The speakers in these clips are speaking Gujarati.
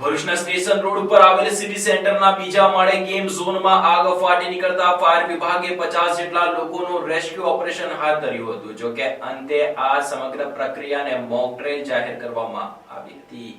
ભરૂચના સ્ટેશન રોડ ઉપર આવેલ સિટી સેન્ટરના બીજા માળે ગેમ ઝોનમાં આગ ફાટી નીકળતા ફાયર વિભાગે 50 જેટલા લોકોનું રેસ્ક્યુ ઓપરેશન હાથ ધર્યું હતું. જો કે અંતે આ સમગ્ર પ્રક્રિયાને મોક ડ્રિલ જાહેર કરવામાં આવી હતી.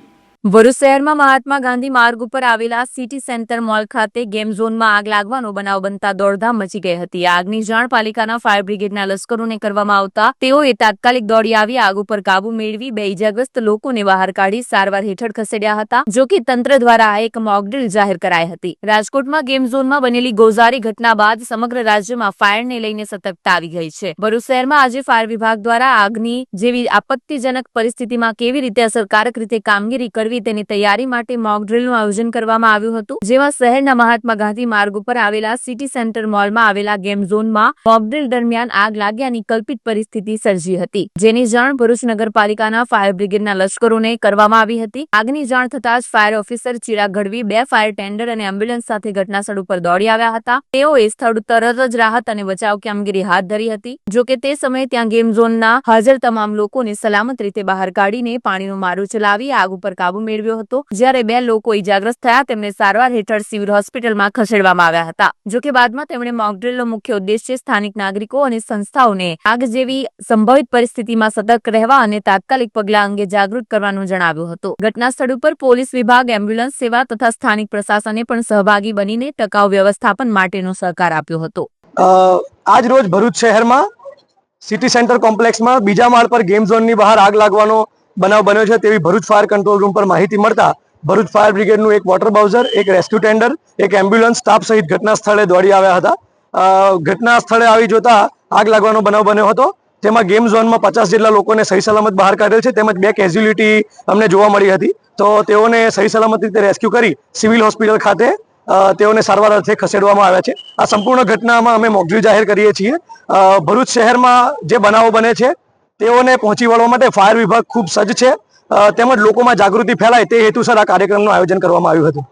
ભરૂચ શહેરમાં મહાત્મા ગાંધી માર્ગ ઉપર આવેલા સિટી સેન્ટર મોલ ખાતે ગેમ ઝોનમાં આગ લાગવાનો બનાવ બનતા દોડધામ મચી ગઈ હતી. આગની જાણ પાલિકાના ફાયર બ્રિગેડના લશ્કરોને કરવામાં આવતા તેઓએ તાત્કાલિક દોડી આવી આગ ઉપર કાબુ મેળવી 2 ઇજાગ્રસ્ત લોકોને બહાર કાઢી સારવાર હેઠળ ખસેડ્યા હતા. જો કે તંત્ર દ્વારા આ એક મોકડ્રીલ જાહેર કરાઈ હતી. રાજકોટમાં ગેમ ઝોનમાં બનેલી ગોઝારી ઘટના બાદ સમગ્ર રાજ્યમાં ફાયરને લઈને સતર્કતા આવી ગઈ છે. ભરૂચ શહેરમાં આજે ફાયર વિભાગ દ્વારા આગની જેવી આપત્તિજનક પરિસ્થિતિમાં કેવી રીતે અસરકારક રીતે કામગીરી કરવી તેની તૈયારી માટે મોક ડ્રીલનું આયોજન કરવામાં આવ્યું હતું. જેમાં શહેરના મહાત્મા ગાંધી માર્ગ ઉપર આવેલા સિટી સેન્ટર મોલમાં આવેલા ગેમ ઝોનમાં મોક ડ્રીલ દરમિયાન આગ લાગ્યાની કલ્પિત પરિસ્થિતિ સર્જી હતી. જેની જાણ ભરૂચ નગરપાલિકાના ફાયર બ્રિગેડના લશ્કરોને કરવામાં આવી હતી. આગની જાણ થતાં જ fire officer Chirag Gadhvi 2 fire tender અને એમ્બ્યુલન્સ સાથે ઘટનાસ્થળ ઉપર દોડી આવ્યા હતા. તેઓએ સ્થળ તરત જ રાહત અને બચાવ કામગીરી હાથ ધરી હતી. જો કે તે સમયે ત્યાં ગેમ ઝોનના હાજર તમામ લોકોને સલામત રીતે બહાર કાઢીને પાણીનો મારો ચલાવી આગ ઉપર કાબુ મેળવ્યો હતો. જ્યારે 2 લોકો ઇજાગ્રસ્ત થયા તેમને સારવાર હેઠળ સિવિલ હોસ્પિટલમાં ખસેડવામાં આવ્યા હતા. જો કે બાદમાં તેમણે મોકડ્રીલનો મુખ્ય ઉદ્દેશ્ય સ્થાનિક નાગરિકો અને સંસ્થાઓને આગ જેવી સંભવિત પરિસ્થિતિમાં સતર્ક રહેવા અને તાત્કાલિક પગલાં અંગે જાગૃત કરવાનું જણાવ્યું હતું. ઘટના સ્થળ ઉપર પોલીસ વિભાગ, એમ્બ્યુલન્સ સેવા તથા સ્થાનિક પ્રશાસને પણ સહભાગી બનીને ટકાઉ વ્યવસ્થાપન માટેનો સહકાર આપ્યો હતો. આજ રોજ ભરૂચ શહેરમાં સિટી સેન્ટર કોમ્પ્લેક્સમાં બીજા માળ પર ગેમ ઝોનની બહાર આગ લાગવાનો બનાવ બન્યો છે તેવી ભરૂચ ફાયર કંટ્રોલ રૂમ પર માહિતી મળતા ભરૂચ ફાયર બ્રિગેડનું એક વોટર બાઉઝર, એક રેસ્ક્યુ ટેન્ડર, એક એમ્બ્યુલન્સ સ્ટાફ સહિત ઘટના સ્થળે દોડી આવ્યા હતા. ઘટના સ્થળે આવી જોતા આગ લાગવાનો બનાવ બન્યો હતો. તેમાં ગેમ ઝોનમાં 50 જેટલા લોકોને સહી સલામત બહાર કાઢેલ છે તેમજ 2 કેઝ્યુલિટી અમને જોવા મળી હતી. તો તેઓને સહી સલામત રીતે રેસ્ક્યુ કરી સિવિલ હોસ્પિટલ ખાતે તેઓને સારવાર અર્થે ખસેડવામાં આવ્યા છે. આ સંપૂર્ણ ઘટનામાં અમે મોકડ્રીલ જાહેર કરીએ છીએ. ભરૂચ શહેરમાં જે બનાવો બને છે તેઓને પહોંચી વળવા માટે ફાયર વિભાગ ખૂબ સજ્જ છે તેમજ લોકોમાં જાગૃતિ ફેલાય તે હેતુસર આ કાર્યક્રમનું આયોજન કરવામાં આવ્યું હતું.